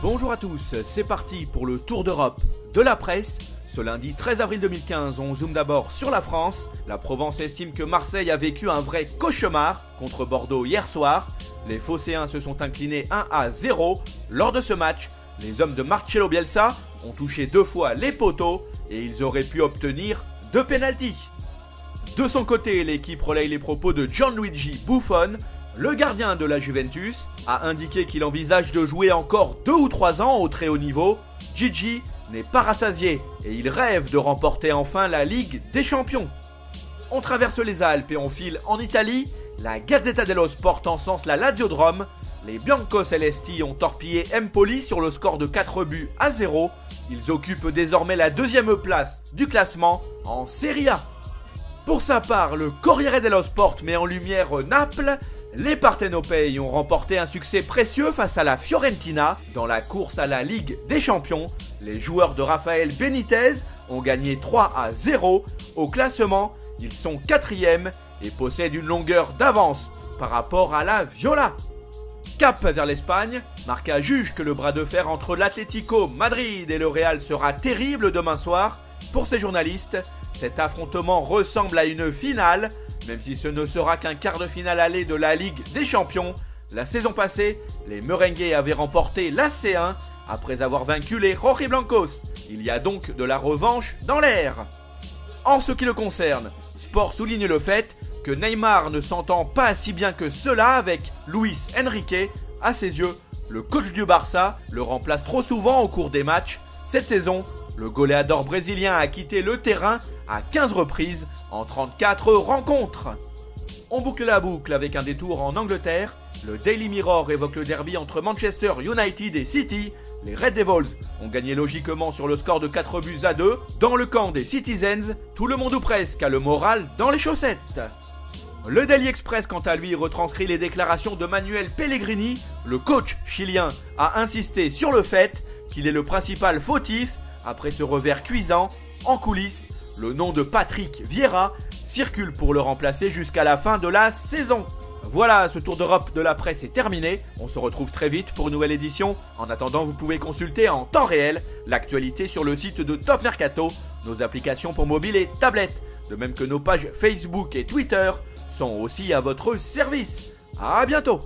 Bonjour à tous, c'est parti pour le tour d'Europe de la presse. Ce lundi 13 avril 2015, on zoome d'abord sur la France. La Provence estime que Marseille a vécu un vrai cauchemar contre Bordeaux hier soir. Les Phocéens se sont inclinés 1-0. Lors de ce match, les hommes de Marcelo Bielsa ont touché 2 fois les poteaux et ils auraient pu obtenir 2 pénaltys. De son côté, l'équipe relaye les propos de Gianluigi Buffon. Le gardien de la Juventus a indiqué qu'il envisage de jouer encore 2 ou 3 ans au très haut niveau. Gigi n'est pas rassasié et il rêve de remporter enfin la Ligue des Champions. On traverse les Alpes et on file en Italie. La Gazzetta dello Sport encense la Lazio de Rome. Les Biancocelesti ont torpillé Empoli sur le score de 4-0. Ils occupent désormais la 2e place du classement en Serie A. Pour sa part, le Corriere dello Sport met en lumière Naples. Les Partenopei ont remporté un succès précieux face à la Fiorentina dans la course à la Ligue des Champions. Les joueurs de Rafael Benitez ont gagné 3-0. Au classement, ils sont 4e et possèdent une longueur d'avance par rapport à la Viola. Cap vers l'Espagne, Marca juge que le bras de fer entre l'Atlético Madrid et le Real sera terrible demain soir. Pour ces journalistes, cet affrontement ressemble à une finale, même si ce ne sera qu'un quart de finale aller de la Ligue des Champions. La saison passée, les Merengues avaient remporté la C1 après avoir vaincu les Rojiblancos. Il y a donc de la revanche dans l'air. En ce qui le concerne, Sport souligne le fait que Neymar ne s'entend pas si bien que cela avec Luis Enrique. À ses yeux, le coach du Barça le remplace trop souvent au cours des matchs. Cette saison, le goléador brésilien a quitté le terrain à 15 reprises en 34 rencontres. On boucle la boucle avec un détour en Angleterre. Le Daily Mirror évoque le derby entre Manchester United et City. Les Red Devils ont gagné logiquement sur le score de 4-2. Dans le camp des Citizens, tout le monde ou presque a le moral dans les chaussettes. Le Daily Express, quant à lui, retranscrit les déclarations de Manuel Pellegrini. Le coach chilien a insisté sur le fait qu'il est le principal fautif après ce revers cuisant. En coulisses, le nom de Patrick Vieira circule pour le remplacer jusqu'à la fin de la saison. Voilà, ce tour d'Europe de la presse est terminé. On se retrouve très vite pour une nouvelle édition. En attendant, vous pouvez consulter en temps réel l'actualité sur le site de Top Mercato, nos applications pour mobile et tablette, de même que nos pages Facebook et Twitter sont aussi à votre service. À bientôt.